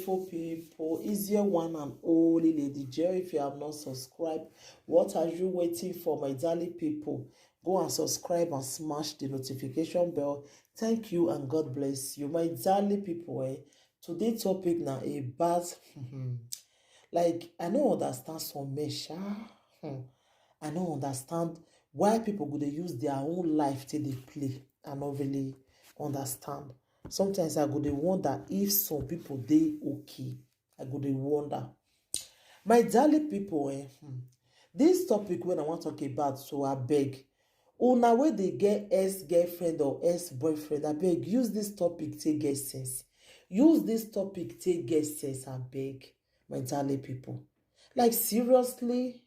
beautiful people. Is your one and only Lady J. If you have not subscribed, what are you waiting for, my darling people? Go and subscribe and smash the notification bell. Thank you and God bless you, my darling people. Today's topic now about like I don't understand some measure. I don't understand why people go dey use their own life till they play. I don't really understand. Sometimes I go dey wonder if some people dey okay. I go dey wonder. My darling people, this topic when I want to talk about, so I beg, una wey dey get ex-girlfriend or ex-boyfriend, I beg, use this topic take get sense. Use this topic take get sense, I beg, my darling people. Like seriously,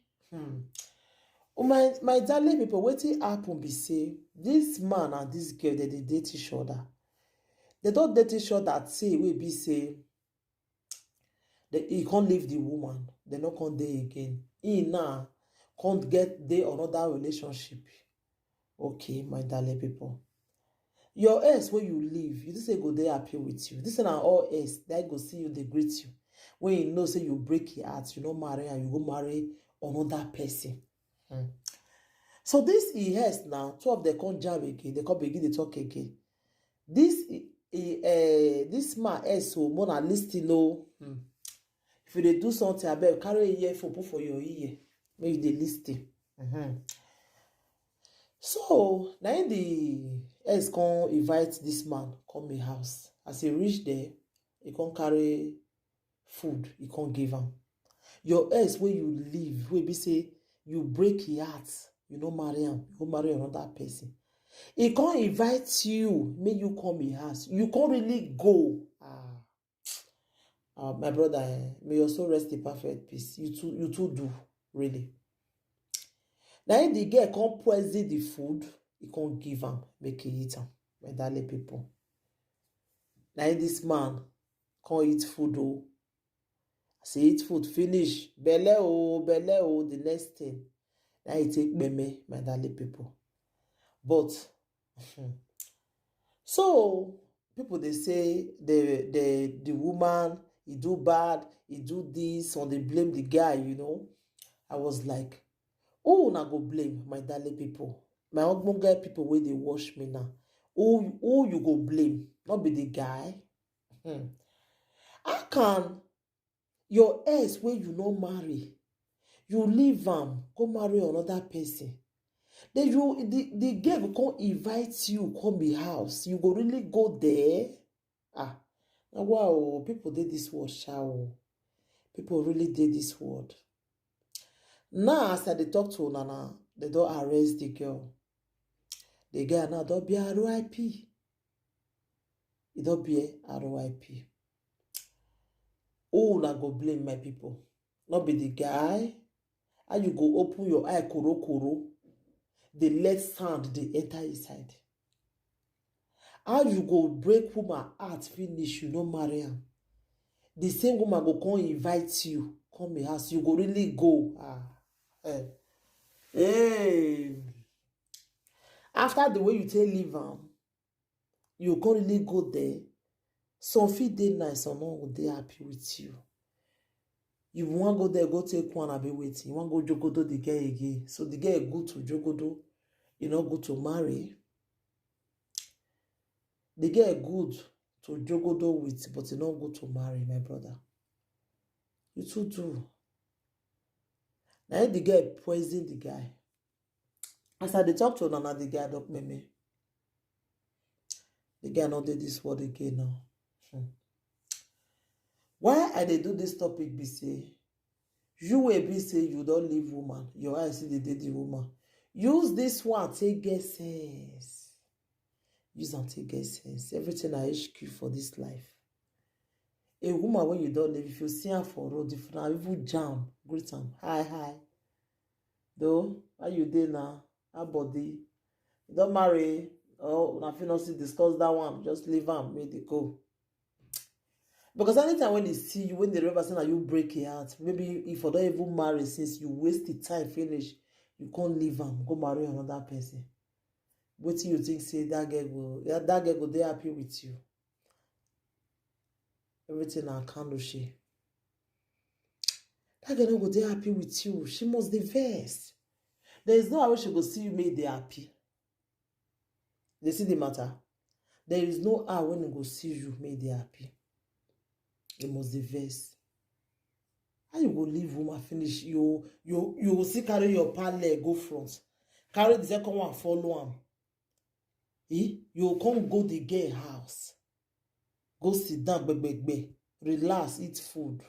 my darling people, wetin happen be say this man and this girl they date each other. They don't date each other say wey be say he can't leave the woman. They not can't date again. He now can't get dey another relationship. Okay, my darling people. Your ex when you leave, you just say go dey happy with you. This is not all ex. They go see you, they greet you. When you know say you break your heart, you don't marry and you go marry another person. So this ex now, two of them can't jam again. They can't begin to talk again. This man ex so more than listing no. If you dey do something, I bet carry a earphone put for your ear. Make they listen. So now the ex can invite this man come a house. As he reach there, he can't carry food. He can't give him. Your ex when you leave, will be say you break your heart. You don't marry him. You go marry another person. He can't invite you. Make you come a house. You can't really go. My brother, may your soul rest in perfect peace. You too do, really. Now if the girl can't poison the food, he can't give him, make he eat him. My darling people. Now if this man can't eat food, oh, say eat food, finish. Belle oh, the next thing. Now he take meme, my darling people. But so people they say the woman, he do bad, he do this, or they blame the guy, you know. I was like, who na go blame, my darling people? My husband guy people where they wash me now. Who you go blame? Not be the guy. How can your ex when you not marry, you leave him, go marry another person? Then the girl will come invite you, come the house. You go really go there? Wow, people did this word, show. People really did this word. Now, as they talk to Nana, they don't arrest the girl. The girl now don't be RIP. It don't be RIP. Oh, na go blame my people. Not be the guy. How you go open your eye, koro. They let sound, they enter inside. How you go break woman heart finish, you no marry am? The same woman go come invite you, come your house, you go really go. Hey. After the way you take leave am, you go really go there. Some fit dey nice, some no dey happy with you. You want go there, go take one and be waiting. You want go jogodo the girl again. So the girl good to jogodo, you know, good to marry. The girl good to jogodo with, but you not good to marry, my brother. You too do. Now the girl poison the guy. As I talk to Nana, the guy don't me. The guy not did this word again now. Why I dey do this topic be say, you will be say you don't leave woman. Your eyes see they the woman. Use this one, take get sense. Use and take get sense. Everything I HQ for this life. A woman when you don't leave, if you see her for road, if you even jam, greet am. Hi. Though, how you dey now? How body? You don't marry. Oh, nothing else to discuss that one. Just leave am, make they go. Because anytime when they see you, when they represent that you break your heart, maybe if you don't even marry since you waste the time finish, you can't leave am, go marry another person. What do you think say that girl go dey happy with you? everything na candle she. That girl no go dey happy with you. She must dey vex. There is no way she go see you make dey happy. They see the matter. There is no how when he go see you make dey happy. They must dey vex. How you go leave woman finish? You will see carry your pal leg go front. Carry the second one follow am. You come go the girl house. Go sit down, relax, eat food.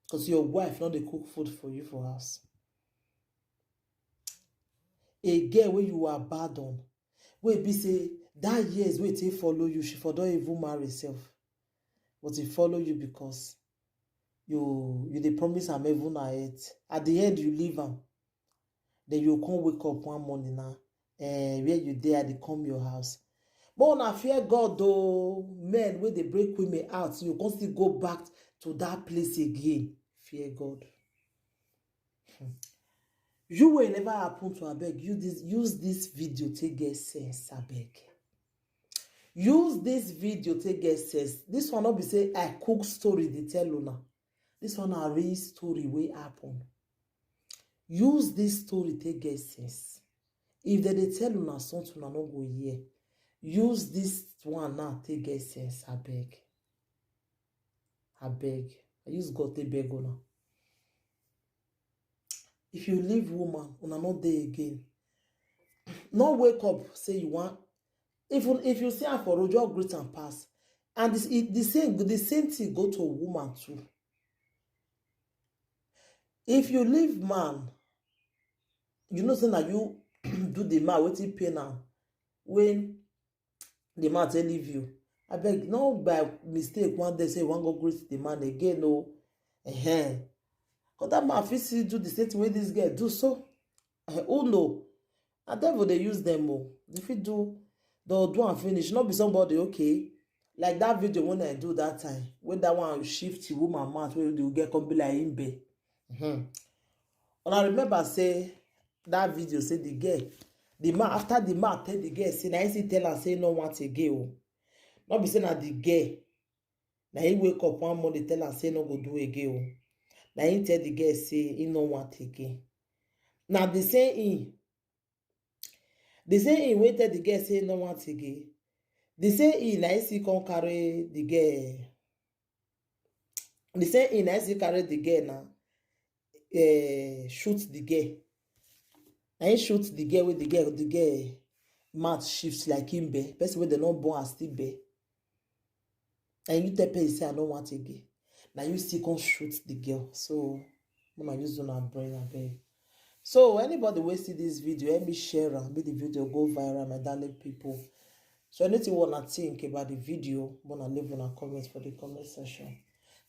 Because your wife not dey cook food for you for house. A girl where you are bad on, where be say that years where they follow you, she for don't even marry herself. But he follow you because you dey promise am heaven ahead. At the end you leave am. Then you come wake up one morning now. Where you there, they come your house. But when I fear God though, men when they break women out, you can still go back to that place again. Fear God. You will never happen to abeg. Use this video to get sense, abeg. Use this video to get sense. This one not be say I cook story they tell una. This one a real story wey happen. Use this story to get sense. If they tell una something una no go hear, use this one now to get sense, abeg. Abeg. I use God to beg una. If you leave woman, una not there again. No wake up, say you want. Even if you see her for road, just greet and pass. And the same thing go to a woman too. If you leave man, you know say that you do the man wetin pay now. When the man tell leave you, I beg, no by mistake one day say you want go greet the man again, no. Because that man fit still do the same thing wey this girl do. So who know? Na devil dey use them. They fit do, they'll do and finish. Not be somebody okay. Like that video when I do that time, when that one shift the woman mouth, where they will get come be like him be. And I remember say that video say the girl, the man after the man tell the girl say, na he tell her say no want again. Not be saying that the girl, now he wake up one morning tell her say no go do again. Now he tell the girl say he no want again. Now they say wait tell the girl say no want again. They say he now he come carry the girl. They say he now he carry the girl now. Shoot the girl. Now he shoot the girl with the girl mouth shifts like him be. Person where they not born as still be. And you tell person say I don't want again. Now you still can shoot the girl. So I'm gonna use on our brain a bit. So anybody will see this video, let me share and make the video go viral, my darling people. So anything you wanna think about the video, wanna leave on a comment for the comment section.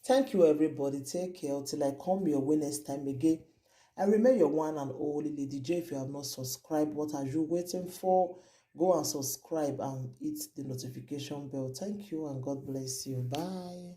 Thank you everybody. Take care until I come your way next time again. I remember your one and only Lady J. If you have not subscribed, what are you waiting for? Go and subscribe and hit the notification bell. Thank you and God bless you. Bye.